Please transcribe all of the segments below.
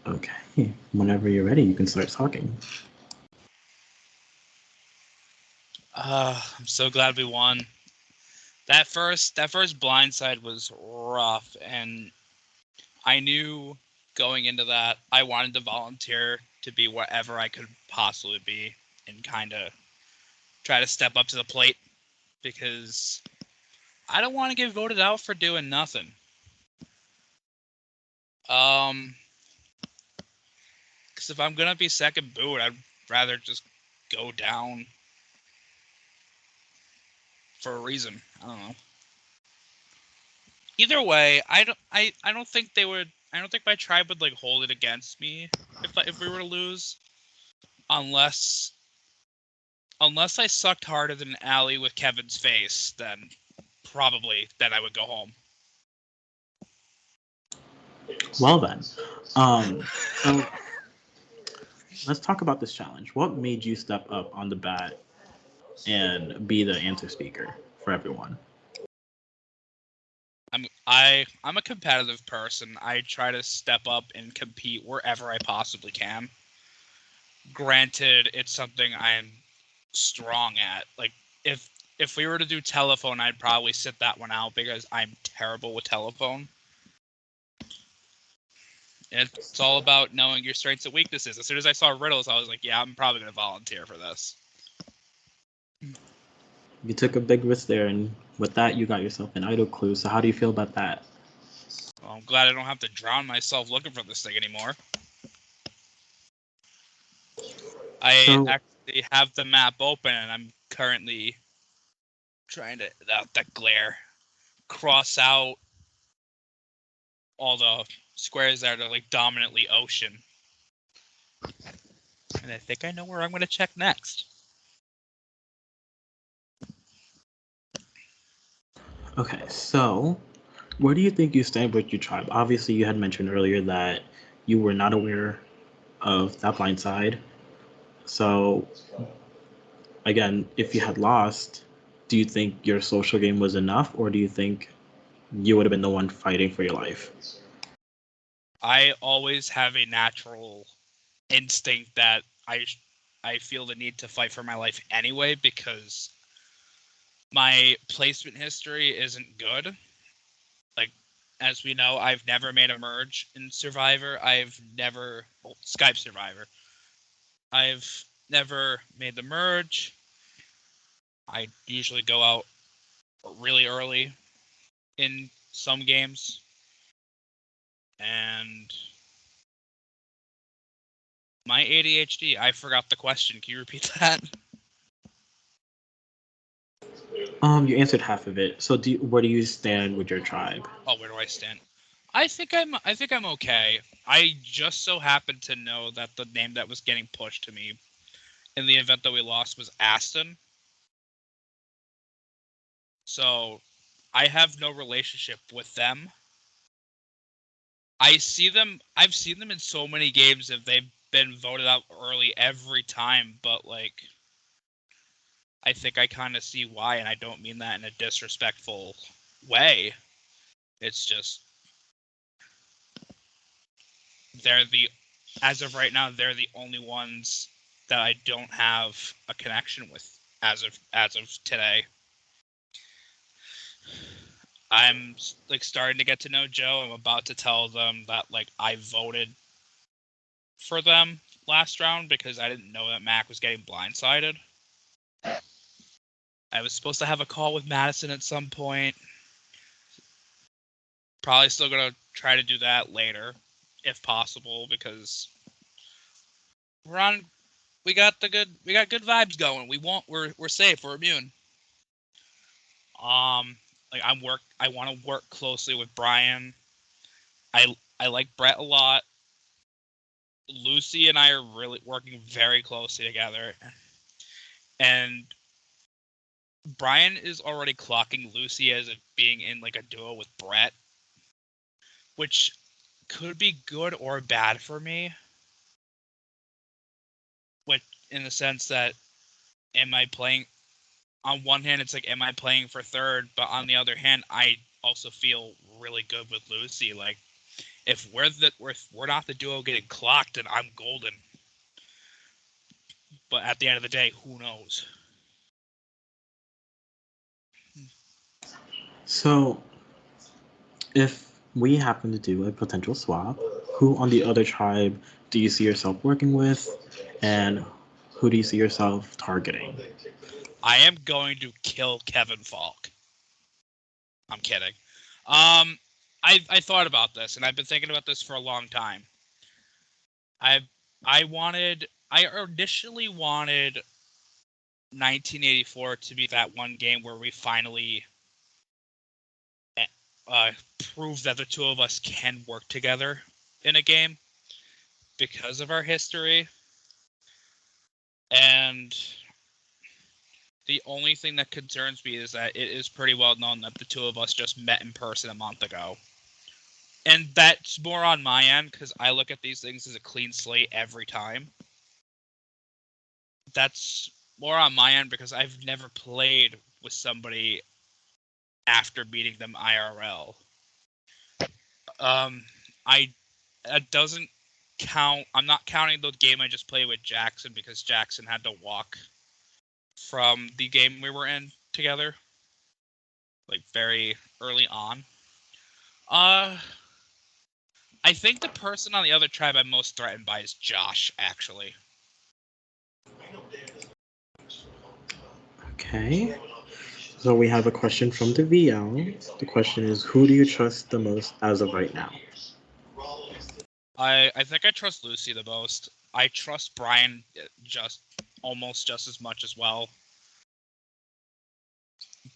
Okay. Whenever you're ready, you can start talking. I'm so glad we won. That first blindside was rough, and I knew going into that I wanted to volunteer to be whatever I could possibly be and kind of try to step up to the plate because I don't want to get voted out for doing nothing. Um, because if I'm gonna be second boot, I'd rather just go down for a reason. I don't know. Either way, I don't think they would. I don't think my tribe would like hold it against me if we were to lose, unless unless I sucked harder than an alley with Kevin's face. Then probably then I would go home. Well then, so let's talk about this challenge. What made you step up on the bat and be the answer speaker for everyone? I'm a competitive person. I try to step up and compete wherever I possibly can. Granted, it's something I'm strong at. Like if we were to do telephone, I'd probably sit that one out because I'm terrible with telephone. And it's all about knowing your strengths and weaknesses. As soon as I saw riddles, I was like, yeah, I'm probably going to volunteer for this. You took a big risk there, and with that, you got yourself an idol clue. So how do you feel about that? Well, I'm glad I don't have to drown myself looking for this thing anymore. I So actually have the map open, and I'm currently trying to, that glare, cross out all the squares that are like dominantly ocean. And I think I know where I'm going to check next. okay, so where do you think you stand with your tribe? Obviously, you had mentioned earlier that you were not aware of that blind side. So again, if you had lost, do you think your social game was enough, or do you think you would have been the one fighting for your life? I always have a natural instinct that I feel the need to fight for my life anyway because my placement history isn't good. Like as we know, I've never made a merge in Survivor. Skype Survivor. I've never made the merge. I usually go out really early in some games. And my ADHD, I forgot the question. Can you repeat that? You answered half of it. So where do you stand with your tribe? Oh, where do I stand? I think I'm okay. I just so happened to know that the name that was getting pushed to me in the event that we lost was Aston. So I have no relationship with them. I've seen them in so many games that they've been voted out early every time, but like I think I kind of see why, and I don't mean that in a disrespectful way. It's just they're the as of right now, they're the only ones that I don't have a connection with as of today. I'm like starting to get to know Joe. I'm about to tell them that like I voted for them last round because I didn't know that Mac was getting blindsided. I was supposed to have a call with Madison at some point. Probably still gonna try to do that later, if possible, because we're on. We got good vibes going. We're safe. We're immune. Like I want to work closely with Brian. I like Brett a lot. Lucy and I are really working very closely together, and Brian is already clocking Lucy as being in like a duo with Brett, which could be good or bad for me. Which, in the sense that, am I playing? On one hand, it's like, am I playing for third? But on the other hand, I also feel really good with Lucy. Like, If we're not the duo getting clocked, then I'm golden. But at the end of the day, who knows? So, if we happen to do a potential swap, who on the other tribe do you see yourself working with, and who do you see yourself targeting? I am going to kill Kevin Falk. I'm kidding. I thought about this, and I've been thinking about this for a long time. I initially wanted 1984 to be that one game where we finally prove that the two of us can work together in a game because of our history. And the only thing that concerns me is that it is pretty well known that the two of us just met in person a month ago. And that's more on my end because I look at these things as a clean slate every time. That's more on my end because I've never played with somebody after meeting them IRL. That doesn't count. I'm not counting the game I just played with Jackson because Jackson had to walk from the game we were in together, like very early on. I think the person on the other tribe I'm most threatened by is Josh, actually. Okay. So we have a question from the VL. The question is, who do you trust the most as of right now? I think I trust Lucy the most. I trust Brian almost just as much as well.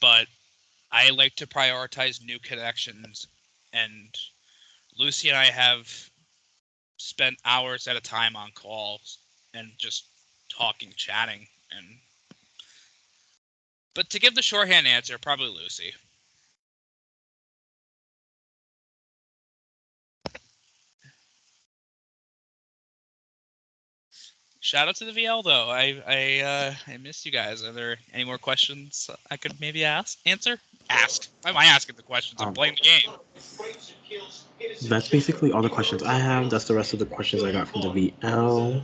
But I like to prioritize new connections, and Lucy and I have spent hours at a time on calls and just talking, chatting, but to give the shorthand answer, probably Lucy. Shout out to the VL though. I miss you guys. Are there any more questions I could maybe answer? Ask. Why am I asking the questions? I'm playing the game. That's basically all the questions I have. That's the rest of the questions I got from the VL.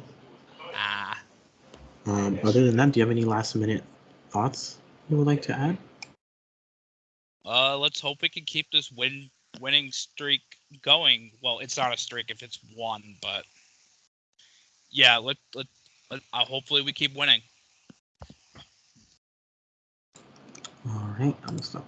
Other than that, do you have any last minute thoughts you would like to add? Let's hope we can keep this winning streak going. Well, it's not a streak if it's one, but yeah, let hopefully we keep winning. All right, I'm gonna stop.